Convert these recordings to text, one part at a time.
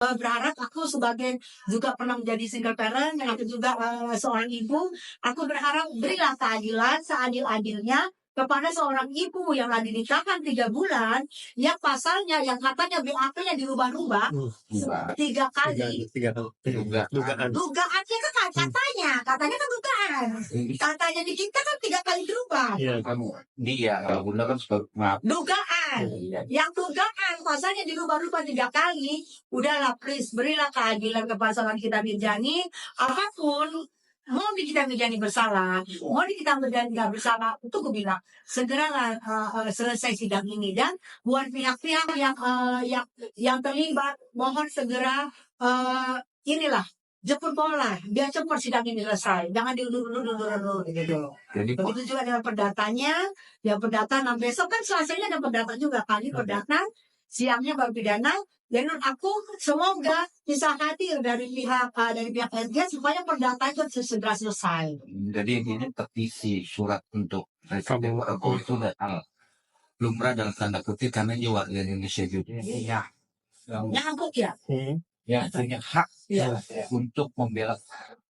Berharap aku sebagai juga pernah menjadi single parent dan aku juga seorang ibu, aku berharap berilah keadilan seadil-adilnya kepada seorang ibu yang lagi ditahan 3 bulan, yang pasalnya yang katanya BAP-nya dirubah-rubah 3 kali. Dugaannya kan katanya kan dugaan. Katanya di kita kan 3 kali berubah. Iya, kamu dia kalau bunda kan suka maaf. Dugaan, yang dugaan pasalnya dirubah-rubah 3 kali. Udahlah, please berilah keadilan ke pasangan kita Mirjani. Apapun, mau di kita Mirjani bersalah, mau di kita Mirjani nggak bersalah, itu gue bilang segeralah selesai sidang ini. Dan buat pihak-pihak yang terlibat, mohon segera inilah jemput bola biar cepat sidang ini selesai, jangan diundur gitu. Jadi Begitu juga dengan perdatanya, yang perdata. Nah besok kan Selasanya ada perdata juga, kali perdata, siangnya baru pidana. Dan menurut aku semoga bisa hadir dari pihak RG supaya perdata itu segera selesai. Jadi ini petisi surat untuk Presiden Prabowo itu datang lumrah dalam tanda kutip karena dia warga Indonesia juga. Iya. Nyangkut ya. Yang punya hak untuk membela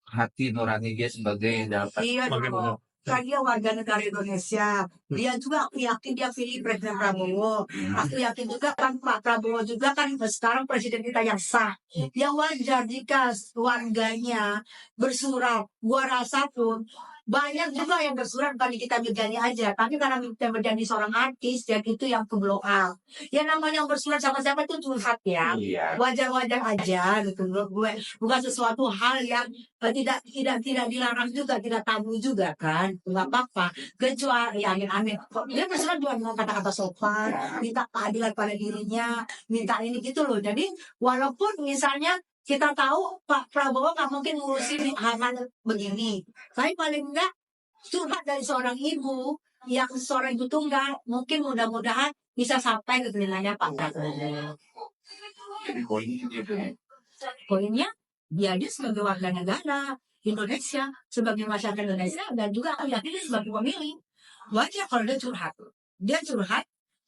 hati nurani dia sebagai Iya dong. Kan dia warga negara Indonesia. Dia juga aku yakin dia pilih Presiden Prabowo. Aku yakin juga kan Pak Prabowo juga kan sekarang presiden kita yang sah. Ya wajar jika warganya bersurat. Gua rasa pun banyak juga yang bersurat bukan kita Mirjani aja. Tapi karena kita Mirjani seorang artis, dan itu yang ke blow up. Ya namanya yang bersurat sama siapa itu curhat ya. Wajar-wajar aja gitu menurut gue. Bukan sesuatu hal yang tidak dilarang juga, tidak tabu juga kan, nggak apa-apa. Kecuali amin-amin. Dia bersurat juga dengan kata-kata sopan, minta keadilan pada dirinya, minta ini gitu loh. Jadi walaupun misalnya kita tahu Pak Prabowo nggak mungkin ngurusin hal-hal begini, tapi paling enggak curhat dari seorang ibu yang seorang ibu tunggal, mungkin mudah-mudahan bisa sampai ke telinganya Pak Prabowo. Poinnya dia sebagai warga negara Indonesia, sebagai masyarakat Indonesia, dan juga aku yakin dia sebagai pemilih. Wajar kalau dia curhat,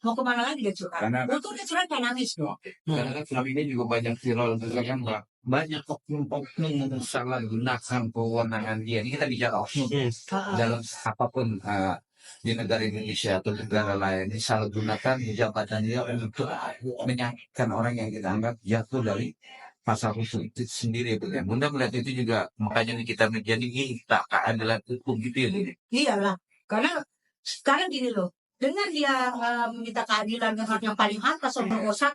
mau kemana lagi dia curhat? Untuk dia curhat kan nangis dong. Karena kan selama ini juga banyak viral kan Pak. Banyak oknum-oknum yang salah gunakan kewenangan dia. Ini kita bicara oknum dalam apapun di negara Indonesia atau negara lain. Ini salah gunakan jabatan dia untuk menyakitkan orang yang kita anggap jatuh dari pasal khusus itu sendiri. Bunda melihat itu juga, makanya kita menjadi tak keadilan hukum gitu ya. Iyalah, karena sekarang gini loh, dengan dia meminta keadilan dengan yang paling atas nomor 1,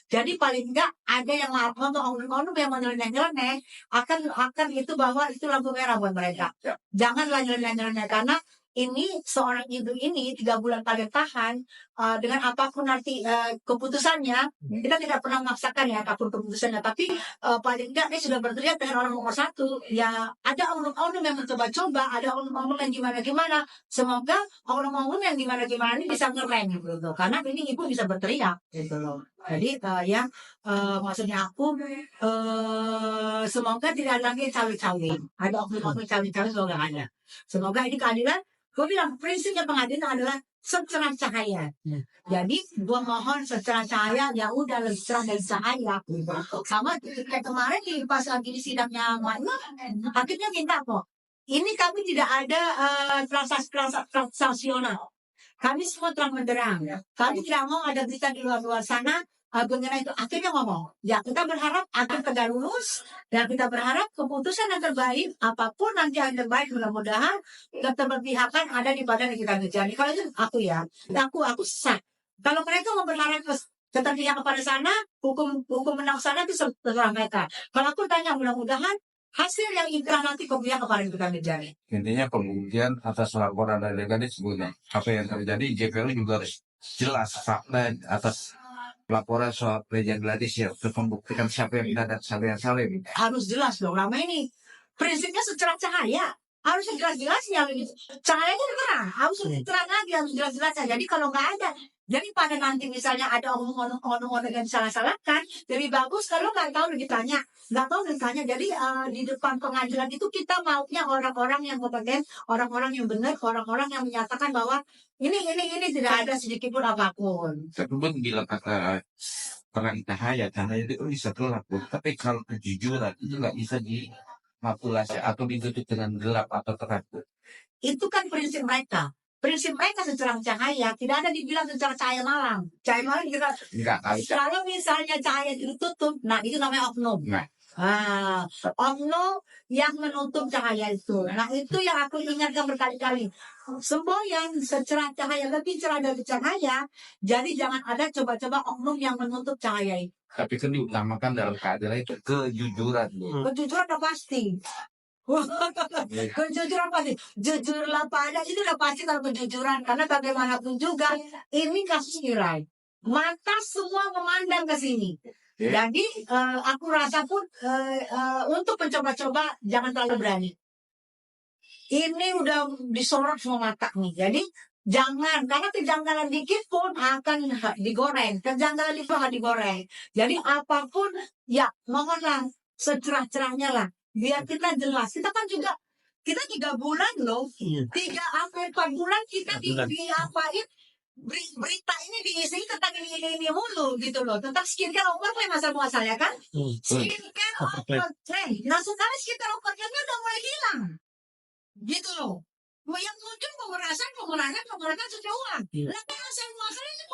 jadi paling enggak ada yang ngomong oknum yang menyeleneh akan itu bahwa itu lampu merah buat mereka. Janganlah nyeleneh karena ini seorang ibu ini 3 bulan paling tahan dengan apapun nanti keputusannya. Kita tidak pernah memaksakan ya apapun keputusannya, tapi paling enggak dia sudah berteriak dengan orang nomor 1. Ya ada oknum-oknum yang mencoba-coba, ada oknum-oknum yang gimana-gimana. Semoga oknum-oknum yang gimana-gimana ini bisa ngerem gitu, karena ini ibu bisa berteriak gitu loh. Jadi maksudnya aku semoga tidak ada lagi cawe-cawe. Ada oknum-oknum cawe-cawe, semoga nggak ada. Semoga ini keadilan. Gue bilang prinsipnya pengadilan adalah secerah cahaya. Jadi gue mohon secerah cahaya, ya udah lebih cerah dari cahaya. Sama kayak kemarin pas lagi di sidangnya Manu, hakimnya minta kok. Ini kami tidak ada transaksional. Kami semua terang benderang. Kami tidak mau ada berita di luar sana mengenai itu. Akhirnya ngomong, ya kita berharap hakim tegak lurus, dan kita berharap keputusan yang terbaik, apapun nanti yang terbaik, mudah-mudahan keberpihakan ada di badan kita Mirjani. Kalau itu aku sah. Kalau mereka mau berharap keterpihak kepada sana, hukum menang sana itu terserah mereka. Kalau aku tanya, mudah-mudahan hasil yang inkrah nanti kemudian kepada kita Mirjani. Intinya pembuktian atas laporan dari gadis sebutnya apa yang terjadi, JPL juga harus jelas fakta atas laporan soal Brigjen Gladys ya, untuk membuktikan siapa yang benar dan siapa yang salah. Harus jelas dong, lama ini prinsipnya secerah cahaya, harus jelas-jelasnya. Cahayanya terang, harus terang lagi, harus jelas-jelasnya. Jadi kalau nggak ada, jadi pada nanti misalnya ada orang-orang yang salah-salahkan, lebih bagus kalau nggak tahu ditanya, Jadi di depan pengadilan itu kita maunya orang-orang yang kompeten, orang-orang yang benar, orang-orang yang menyatakan bahwa ini tidak ada sedikit pun apapun. Tapi bila kata peran cahaya itu bisa gelap, Bu. Tapi kalau kejujuran itu nggak bisa dimanipulasi atau ditutup dengan gelap atau terang, Bu. Itu kan prinsip mereka. Prinsip mereka secerang cahaya, tidak ada dibilang secerang cahaya malam. Cahaya malam juga, Enggak, kalau misalnya cahaya itu ditutup, nah itu namanya oknum. Nah. Oknum yang menutup cahaya itu. Nah itu yang aku ingatkan berkali-kali. Semboyan secerah cahaya, lebih cerah dari cahaya. Jadi jangan ada coba-coba oknum yang menutup cahaya itu. Tapi kan diutamakan dalam keadilan itu kejujuran, Bu. Kejujuran udah pasti. Kejujuran pasti. Jujurlah pada itu udah pasti kalau kejujuran. Karena bagaimanapun juga ini kasus Irai. Mata semua memandang ke sini. Jadi aku rasa pun untuk mencoba-coba jangan terlalu berani. Ini udah disorot semua mata nih. Jadi jangan, karena kejanggalan dikit pun akan digoreng. Kejanggalan itu akan digoreng. Jadi apapun ya mohonlah secerah-cerahnya lah. Biar kita jelas. Kita kan juga, kita 3 bulan loh. 3-4 bulan kita diapain. Berita ini diisi tentang ini mulu gitu loh. Tentang skincare overclaim asal-muasalnya kan. Skincare overclaim. Nah sekarang skincare overclaimnya udah mulai hilang. Gitu loh. Yang muncul pemerasan seseorang. Lah kan asal-muasalnya itu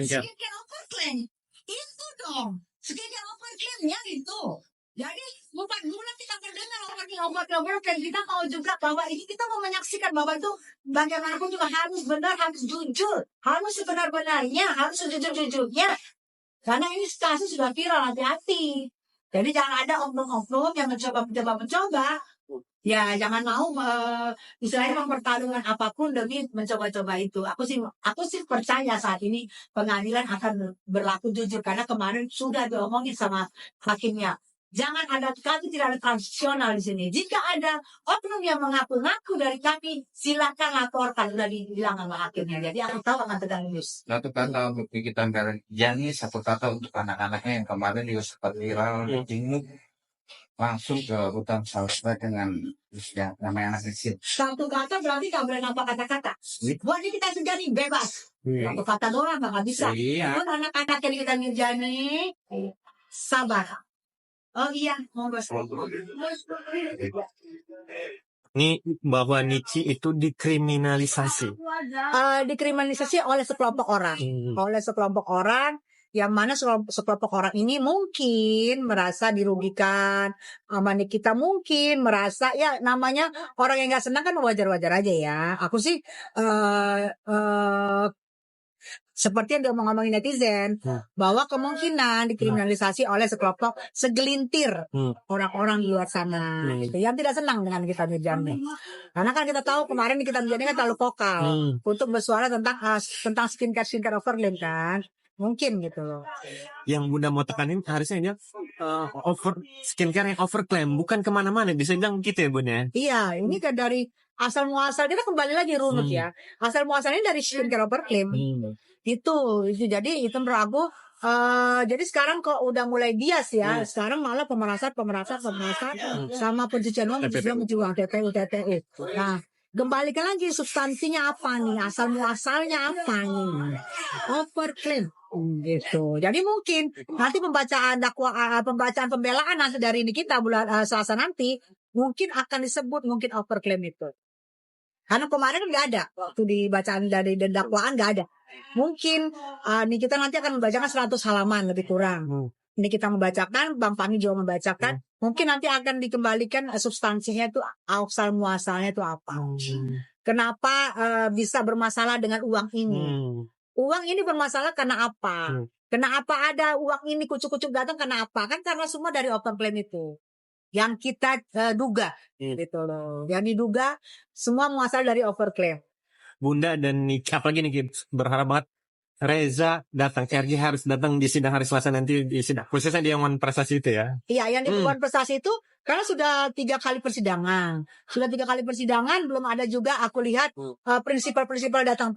skincare overclaim. Itu dong. Skincare overclaimnya itu. Jadi 4 bulan kita mendengar overclaim. Kita mau juga bahwa ini kita mau menyaksikan bahwa itu bagaimanapun juga harus benar, harus jujur. Harus sebenar-benarnya, harus sejujur-jujurnya. Karena ini kasus sudah viral, hati-hati. Jadi jangan ada oknum-oknum yang mencoba. Ya jangan mau istilahnya mempertaruhkan apapun demi mencoba-coba itu. Aku sih percaya saat ini pengadilan akan berlaku jujur karena kemarin sudah diomongin sama hakimnya. Jangan ada, kami tidak ada transaksional di sini. Jika ada oknum yang mengaku-ngaku dari kami, silakan laporkan. Sudah dibilang sama hakimnya. Jadi aku tahu akan tegak lurus. Satu kata untuk kita Jani, satu kata untuk anak-anaknya yang kemarin juga sempat viral, jenguk langsung ke hutan sawit dengan ya, namanya anak kecil. Satu kata berarti nggak boleh nampak kata-kata. Buat kita Mirjani bebas. Satu kata doang nggak bisa. Pun anak-anak yang kita Mirjani sabar. Oh iya, monggo. Ini bahwa Nici itu dikriminalisasi. Dikriminalisasi oleh sekelompok orang. Oleh sekelompok orang yang mana sekelompok orang ini mungkin merasa dirugikan. Amani kita mungkin merasa ya namanya orang yang nggak senang kan wajar-wajar aja ya. Aku sih seperti yang diomong-omongin netizen bahwa kemungkinan dikriminalisasi oleh segelintir orang-orang di luar sana yang tidak senang dengan kita Mirjani. Karena kan kita tahu kemarin kita Mirjani kan terlalu vokal untuk bersuara tentang skincare overclaim kan. Mungkin gitu loh. Yang Bunda mau tekanin harusnya dia skincare yang overclaim, bukan kemana-mana. Bisa bilang gitu ya Bunda? Iya, ini kan dari asal muasal kita kembali lagi runut ya. Asal muasalnya dari skincare overclaim. Itu jadi itu menurut aku jadi sekarang kok udah mulai bias ya. Sekarang malah pemerasan sama pencucian uang TPU. Nah, kembalikan lagi substansinya apa nih? Asal muasalnya apa nih? Overclaim gitu. Jadi mungkin nanti pembacaan pembelaan nanti dari ini kita bulan Selasa nanti mungkin akan disebut mungkin overclaim itu. Karena kemarin nggak ada waktu di bacaan dari dakwaan nggak ada. Mungkin ini kita nanti akan membacakan 100 halaman lebih kurang. Ini kita membacakan, Bang Fahmi juga membacakan. Mungkin nanti akan dikembalikan substansinya itu asal muasalnya itu apa. Kenapa bisa bermasalah dengan uang ini? Uang ini bermasalah karena apa? Kenapa ada uang ini kucuk-kucuk datang karena apa? Kan karena semua dari overclaim itu. Yang kita duga gitu loh. Yang diduga semua muasal dari overclaim. Bunda dan Nici, apalagi nih berharap banget Reza datang, RJ harus datang di sidang hari Selasa nanti di sidang. Khususnya di Dewan Prestasi itu ya. Iya, yang di Dewan Prestasi itu karena sudah 3 kali persidangan. Belum ada juga aku lihat prinsipal datang.